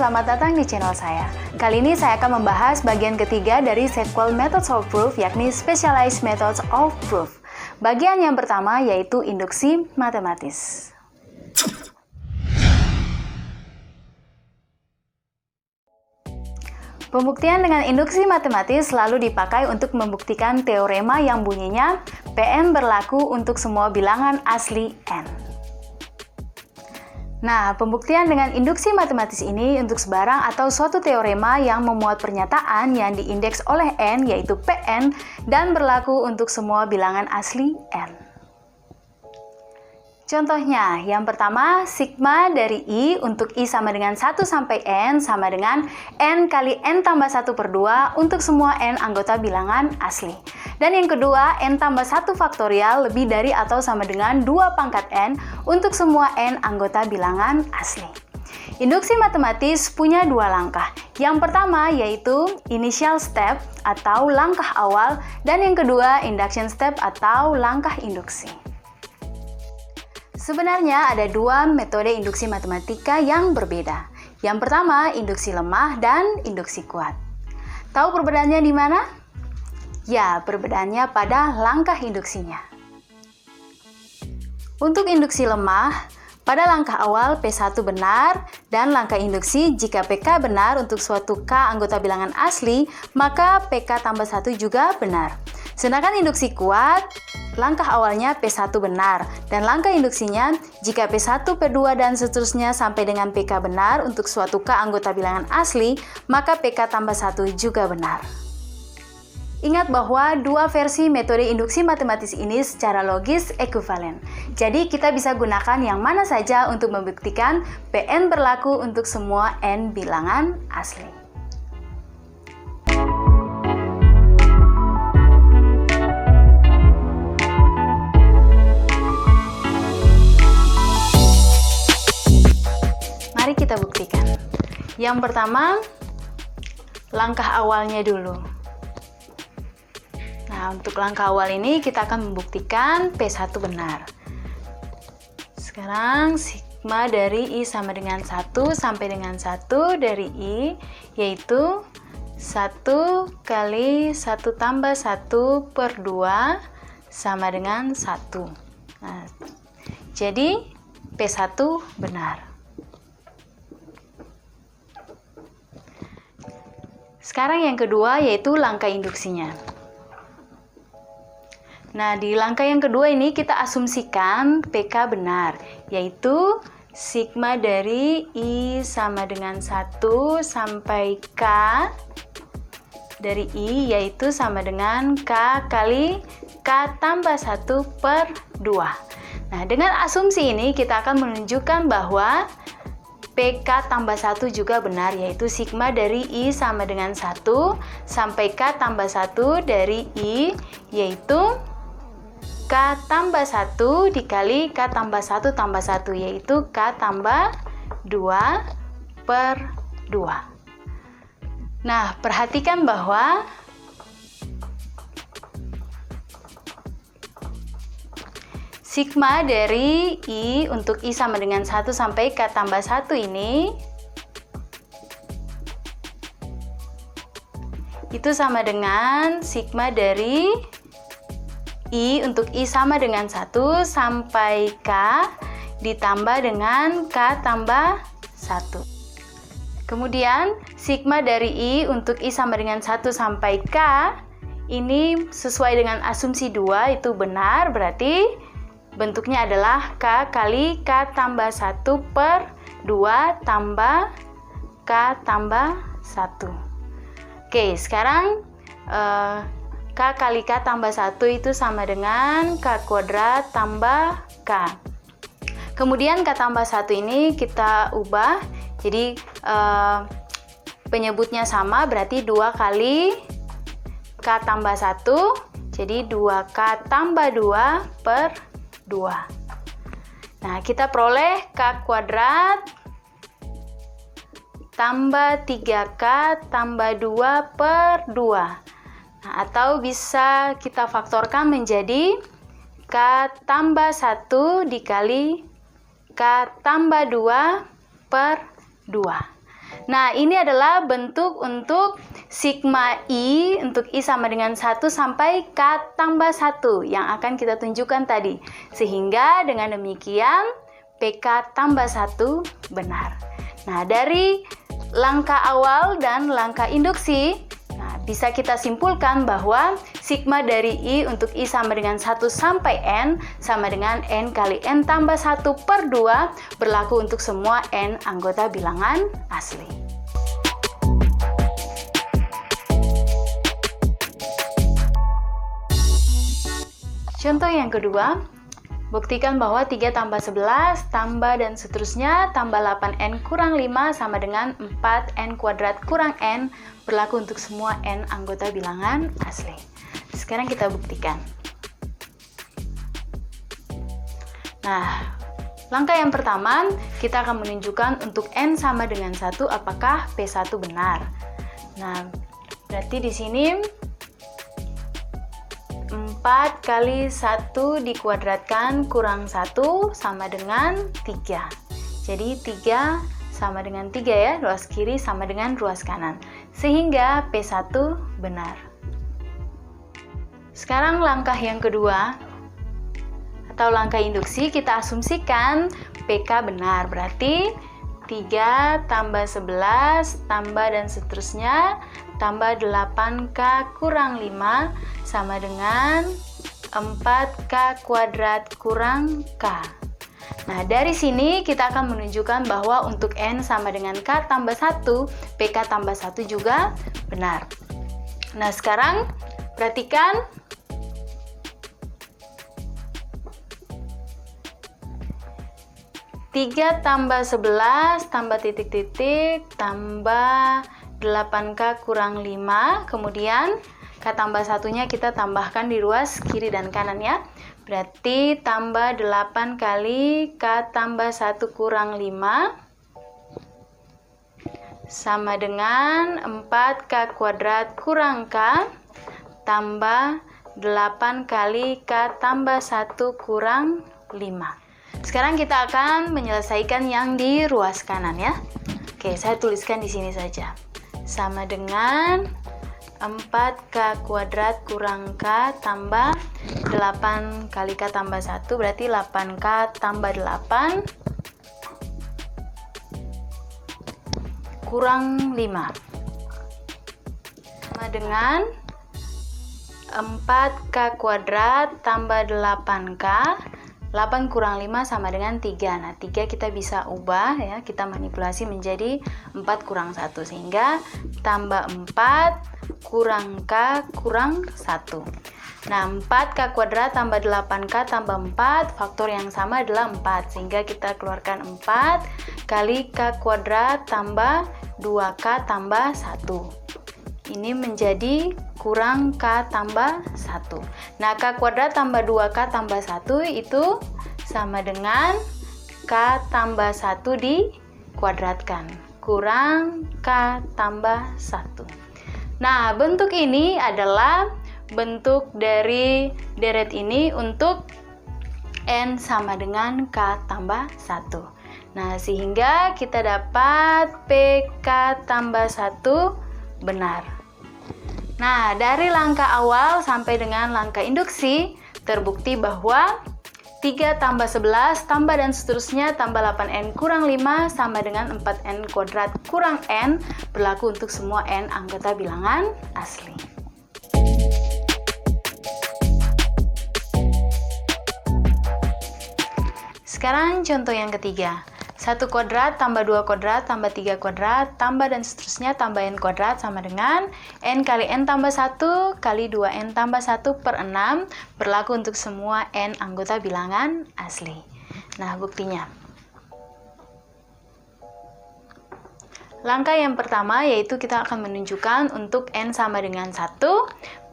selamat datang di channel saya. Kali ini saya akan membahas bagian ketiga dari sequel Methods of Proof, yakni Specialized Methods of Proof. Bagian yang pertama yaitu induksi matematis. Pembuktian dengan induksi matematis selalu dipakai untuk membuktikan teorema yang bunyinya Pn berlaku untuk semua bilangan asli n. Nah, pembuktian dengan induksi matematis ini untuk sebarang atau suatu teorema yang memuat pernyataan yang diindeks oleh n, yaitu Pn, dan berlaku untuk semua bilangan asli n. Contohnya, yang pertama, sigma dari I untuk I sama dengan 1 sampai n sama dengan n kali n tambah 1 per 2 untuk semua n anggota bilangan asli. Dan yang kedua, n tambah 1 faktorial lebih dari atau sama dengan 2 pangkat n untuk semua n anggota bilangan asli. Induksi matematis punya dua langkah. Yang pertama yaitu initial step atau langkah awal, dan yang kedua induction step atau langkah induksi. Sebenarnya ada dua metode induksi matematika yang berbeda. Yang pertama, induksi lemah dan induksi kuat. Tahu perbedaannya di mana? Ya, perbedaannya pada langkah induksinya. Untuk induksi lemah, pada langkah awal P1 benar, dan langkah induksi jika PK benar untuk suatu K anggota bilangan asli, maka PK tambah 1 juga benar. Sedangkan induksi kuat, langkah awalnya P1 benar, dan langkah induksinya jika P1, P2, dan seterusnya sampai dengan PK benar untuk suatu K anggota bilangan asli, maka PK tambah 1 juga benar. Ingat bahwa dua versi metode induksi matematis ini secara logis ekuivalen. Jadi kita bisa gunakan yang mana saja untuk membuktikan Pn berlaku untuk semua n bilangan asli. Mari kita buktikan. Yang pertama, langkah awalnya dulu. Nah, untuk langkah awal ini kita akan membuktikan P1 benar. Sekarang sigma dari I sama dengan 1 sampai dengan 1 dari I, yaitu 1 kali 1 tambah 1 per 2 sama dengan 1. Nah, jadi P1 benar. Sekarang yang kedua yaitu langkah induksinya. Nah, di langkah yang kedua ini kita asumsikan PK benar, yaitu sigma dari I sama dengan 1 sampai K dari I, yaitu sama dengan K kali K tambah 1 per 2. Nah, dengan asumsi ini kita akan menunjukkan bahwa PK tambah 1 juga benar, yaitu sigma dari I sama dengan 1 sampai K tambah 1 dari I, yaitu K tambah 1 dikali K tambah 1 tambah 1, yaitu K tambah 2 per 2. Nah, perhatikan bahwa sigma dari I untuk I sama dengan 1 sampai K tambah 1 ini itu sama dengan sigma dari I untuk I sama dengan 1 sampai K ditambah dengan K tambah 1. Kemudian sigma dari I untuk I sama dengan 1 sampai K ini sesuai dengan asumsi 2 itu benar, berarti bentuknya adalah K kali K tambah 1 per 2 tambah K tambah 1. Oke, sekarang K kali K tambah 1 itu sama dengan K kuadrat tambah K. Kemudian K tambah 1 ini kita ubah, jadi penyebutnya sama, berarti 2 kali K tambah 1, jadi 2K tambah 2 per 2. Nah, kita peroleh K kuadrat tambah 3K tambah 2 per 2. Nah, atau bisa kita faktorkan menjadi K tambah 1 dikali K tambah 2 per 2. Nah, ini adalah bentuk untuk sigma I untuk I sama dengan 1 sampai K tambah 1 yang akan kita tunjukkan tadi. Sehingga dengan demikian PK tambah 1 benar. Nah, dari langkah awal dan langkah induksi, bisa kita simpulkan bahwa sigma dari I untuk I sama dengan 1 sampai N sama dengan N kali N tambah 1 per 2 berlaku untuk semua N anggota bilangan asli. Contoh yang kedua, buktikan bahwa 3 tambah 11 tambah dan seterusnya tambah 8N kurang 5 sama dengan 4N kuadrat kurang N berlaku untuk semua N anggota bilangan asli. Sekarang kita buktikan. Nah, langkah yang pertama kita akan menunjukkan untuk N sama dengan 1 apakah P1 benar. Nah, berarti di sini 4 kali 1 dikuadratkan kurang 1 sama dengan 3. Jadi 3 sama dengan 3 ya, ruas kiri sama dengan ruas kanan. Sehingga P1 benar. Sekarang langkah yang kedua, atau langkah induksi, kita asumsikan PK benar. Berarti 3 tambah 11 tambah dan seterusnya tambah 8K kurang 5 sama dengan 4K kuadrat kurang K. Nah, dari sini kita akan menunjukkan bahwa untuk N sama dengan K tambah 1, PK tambah 1 juga benar. Nah, sekarang perhatikan. Tiga tambah 11 tambah titik-titik tambah 8K kurang 5, kemudian K tambah satunya kita tambahkan di ruas kiri dan kanan ya. Berarti tambah 8 kali K tambah 1 kurang 5 sama dengan 4K kuadrat kurang K tambah 8 kali K tambah 1 kurang 5. Sekarang kita akan menyelesaikan yang di ruas kanan ya. Oke, saya tuliskan di sini saja. Sama dengan 4K kuadrat kurang K tambah 8 kali K tambah 1 berarti 8K tambah 8 kurang 5 sama dengan 4K kuadrat tambah 8K 8 kurang 5 sama dengan 3. Nah, 3 kita bisa ubah ya, kita manipulasi menjadi 4 kurang 1 sehingga tambah 4 kurang K kurang 1. Nah, 4K kuadrat tambah 8K tambah 4, faktor yang sama adalah 4 sehingga kita keluarkan 4 kali K kuadrat tambah 2K tambah 1. Ini menjadi kurang K tambah 1. Nah, K kuadrat tambah 2K tambah 1 itu sama dengan K tambah 1 dikuadratkan. Kurang K tambah 1. Nah, bentuk ini adalah bentuk dari deret ini untuk N sama dengan K tambah 1. Nah, sehingga kita dapat PK tambah 1 benar. Nah, dari langkah awal sampai dengan langkah induksi, terbukti bahwa 3 tambah 11 tambah dan seterusnya tambah 8N kurang 5 sama dengan 4N kuadrat kurang N berlaku untuk semua N anggota bilangan asli. Sekarang contoh yang ketiga. 1 kuadrat tambah 2 kuadrat tambah 3 kuadrat tambah dan seterusnya tambah N kuadrat sama dengan N kali N tambah 1 kali 2N tambah 1 per 6 berlaku untuk semua N anggota bilangan asli. Nah, buktinya. Langkah yang pertama yaitu kita akan menunjukkan untuk N sama dengan 1,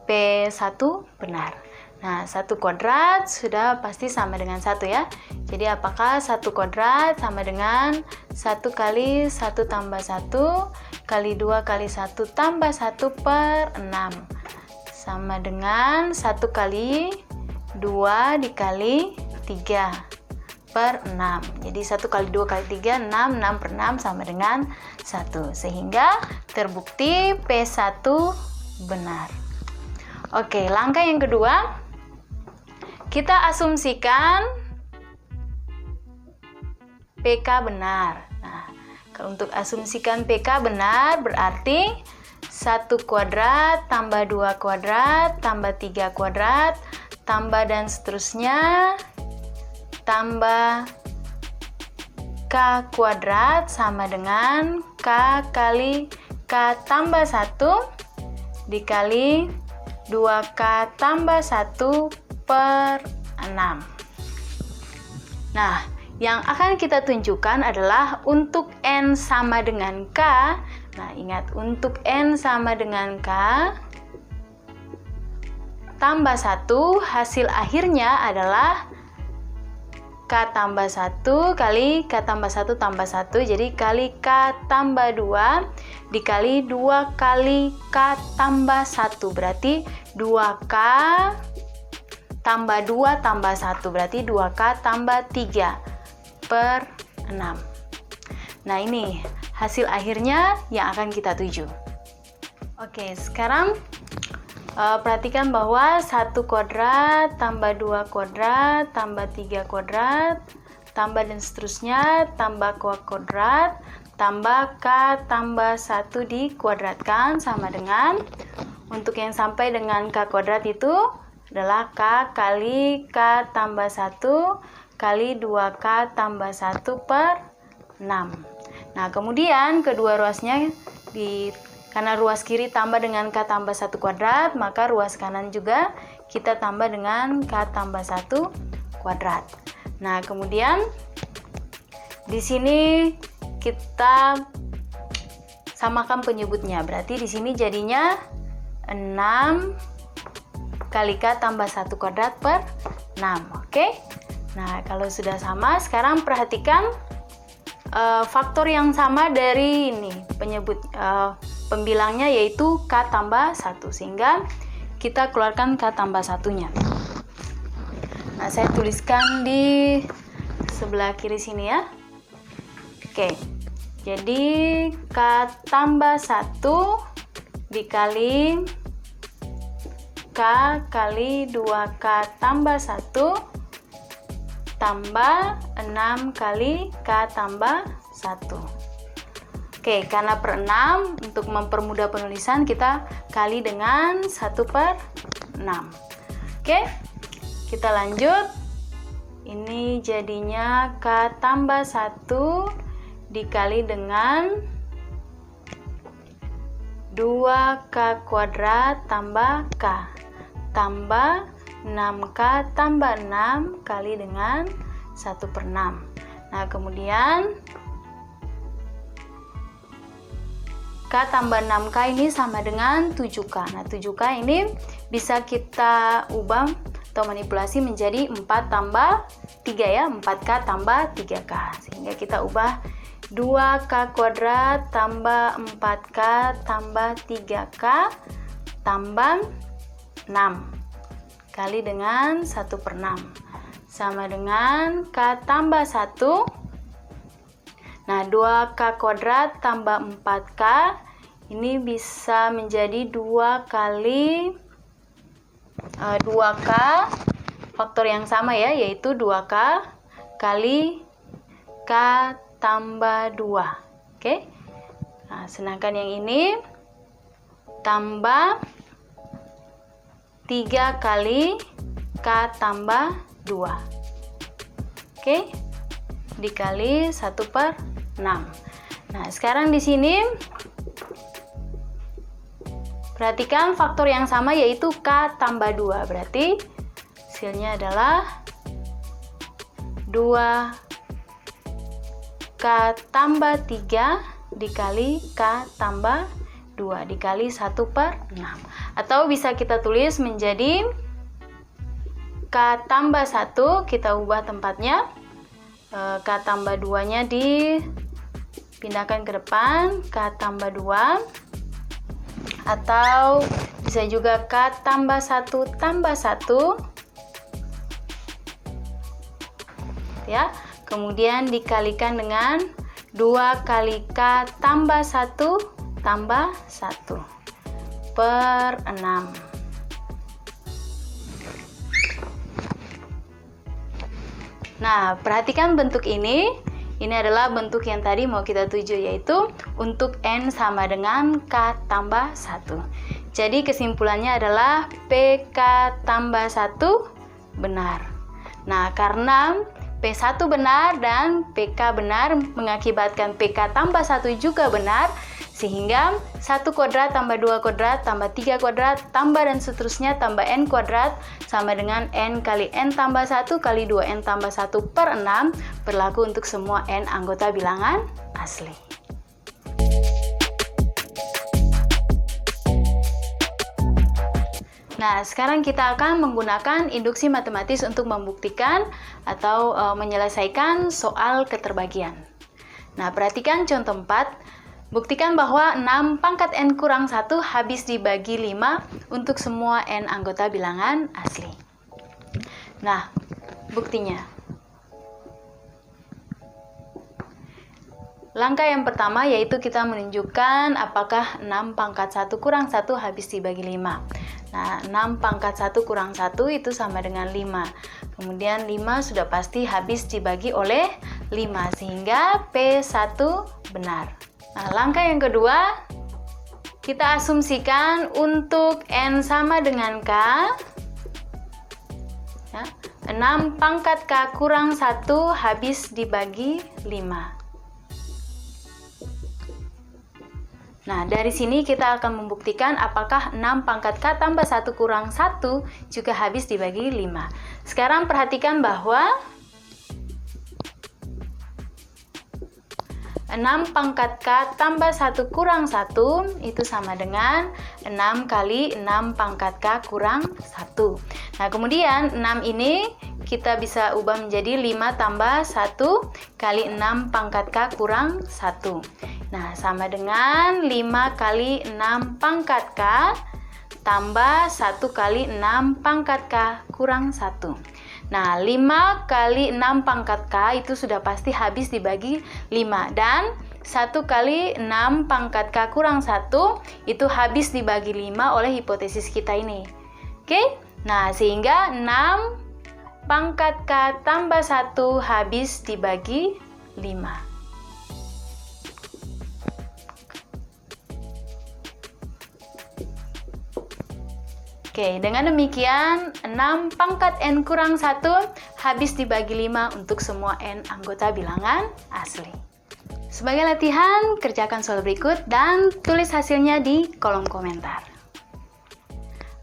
P1 benar. Nah, 1 kuadrat sudah pasti sama dengan 1 ya. Jadi apakah 1 kuadrat sama dengan 1 kali 1 tambah 1 kali 2 kali 1 tambah 1 per 6 sama dengan 1 kali 2 dikali 3 per 6. Jadi 1 kali 2 kali 3, 6. 6 per 6 sama dengan 1. Sehingga terbukti P1 benar. Oke, langkah yang kedua. Kita asumsikan PK benar. Nah, kalau untuk asumsikan PK benar berarti 1 kuadrat tambah 2 kuadrat tambah 3 kuadrat tambah dan seterusnya tambah K kuadrat sama dengan K kali K tambah 1 dikali 2K tambah 1 per 6. Nah, yang akan kita tunjukkan adalah untuk N sama dengan K. Nah, ingat, untuk N sama dengan K tambah 1, hasil akhirnya adalah K tambah 1 kali K tambah 1 tambah 1, jadi kali K tambah 2 dikali 2 kali K tambah 1, berarti 2K tambah 2 tambah 1, berarti 2K tambah 3 per 6. Nah, ini hasil akhirnya yang akan kita tuju. Oke, sekarang perhatikan bahwa 1 kuadrat tambah 2 kuadrat tambah 3 kuadrat tambah dan seterusnya tambah K kuadrat tambah K tambah 1 dikuadratkan sama dengan, untuk yang sampai dengan K kuadrat itu adalah K kali K tambah 1 kali 2K tambah 1 per 6. Nah, kemudian kedua ruasnya karena ruas kiri tambah dengan K tambah 1 kuadrat, maka ruas kanan juga kita tambah dengan K tambah 1 kuadrat. Nah, kemudian di sini kita samakan penyebutnya. Berarti di sini jadinya 6 kali K tambah 1 kuadrat per 6. Oke? Nah, kalau sudah sama, sekarang perhatikan faktor yang sama dari ini, pembilangnya yaitu K tambah 1, sehingga kita keluarkan K tambah 1-nya. Nah, saya tuliskan di sebelah kiri sini ya. Oke, jadi K tambah 1 dikali K kali 2K tambah 1 tambah 6 kali K tambah 1. Oke, karena per 6, untuk mempermudah penulisan kita kali dengan 1 per 6. Oke, kita lanjut. Ini jadinya K tambah 1 dikali dengan 2K kuadrat tambah K tambah 6K tambah 6 kali dengan 1 per 6. Nah, kemudian K tambah 6K ini sama dengan 7K. Nah, 7K ini bisa kita ubah atau manipulasi menjadi 4 tambah 3 ya, 4K tambah 3K. Sehingga kita ubah 2K kuadrat tambah 4K tambah 3K tambah 6 kali dengan 1 per 6 sama dengan K tambah 1. Nah, 2K kuadrat tambah 4K ini bisa menjadi 2 kali 2K faktor yang sama ya, yaitu 2K kali K tambah 2. Oke. Nah, sedangkan yang ini tambah 3 kali K tambah 2. Oke. Dikali 1 per 6. Nah, sekarang di sini perhatikan faktor yang sama yaitu K tambah 2. Berarti hasilnya adalah 2K tambah 3 dikali K tambah 2 dikali 1 per 6. Atau bisa kita tulis menjadi K tambah 1, kita ubah tempatnya. K tambah 2-nya dipindahkan ke depan, K tambah 2. Atau bisa juga K tambah 1 tambah 1 ya. Kemudian dikalikan dengan 2 kali K tambah 1 tambah 1 per 6. Nah, perhatikan bentuk ini. Ini adalah bentuk yang tadi mau kita tuju, yaitu untuk N sama dengan K tambah 1. Jadi kesimpulannya adalah PK tambah 1 benar. Nah, karena P1 benar dan PK benar mengakibatkan PK tambah 1 juga benar, sehingga 1 kuadrat tambah 2 kuadrat tambah 3 kuadrat tambah dan seterusnya tambah N kuadrat sama dengan N kali N tambah 1 kali 2N tambah 1 per 6 berlaku untuk semua N anggota bilangan asli. Nah, sekarang kita akan menggunakan induksi matematis untuk membuktikan atau menyelesaikan soal keterbagian. Nah, perhatikan contoh 4. Buktikan bahwa 6 pangkat N kurang 1 habis dibagi 5 untuk semua N anggota bilangan asli. Nah, buktinya. Langkah yang pertama yaitu kita menunjukkan apakah 6 pangkat 1 kurang 1 habis dibagi 5. Nah, 6 pangkat 1 kurang 1 itu sama dengan 5. Kemudian 5 sudah pasti habis dibagi oleh 5, sehingga P1 benar. Nah, langkah yang kedua, kita asumsikan untuk N sama dengan K. Ya, 6 pangkat K kurang 1 habis dibagi 5. Nah, dari sini kita akan membuktikan apakah 6 pangkat K tambah 1 kurang 1 juga habis dibagi 5. Sekarang perhatikan bahwa 6 pangkat K tambah 1 kurang 1 itu sama dengan 6 kali 6 pangkat K kurang 1. Nah, kemudian 6 ini kita bisa ubah menjadi 5 tambah 1 kali 6 pangkat K kurang 1. Nah, sama dengan 5 kali 6 pangkat K tambah 1 kali 6 pangkat K kurang 1. Nah, 5 kali 6 pangkat K itu sudah pasti habis dibagi 5. Dan 1 kali 6 pangkat K kurang 1 itu habis dibagi 5 oleh hipotesis kita ini. Oke? Nah, sehingga 6 pangkat K tambah 1 habis dibagi 5. Oke, dengan demikian 6 pangkat N kurang 1 habis dibagi 5 untuk semua N anggota bilangan asli. Sebagai latihan, kerjakan soal berikut dan tulis hasilnya di kolom komentar.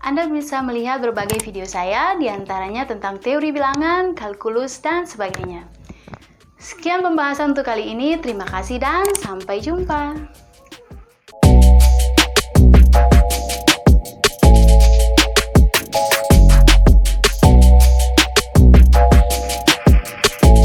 Anda bisa melihat berbagai video saya, diantaranya tentang teori bilangan, kalkulus, dan sebagainya. Sekian pembahasan untuk kali ini, terima kasih dan sampai jumpa.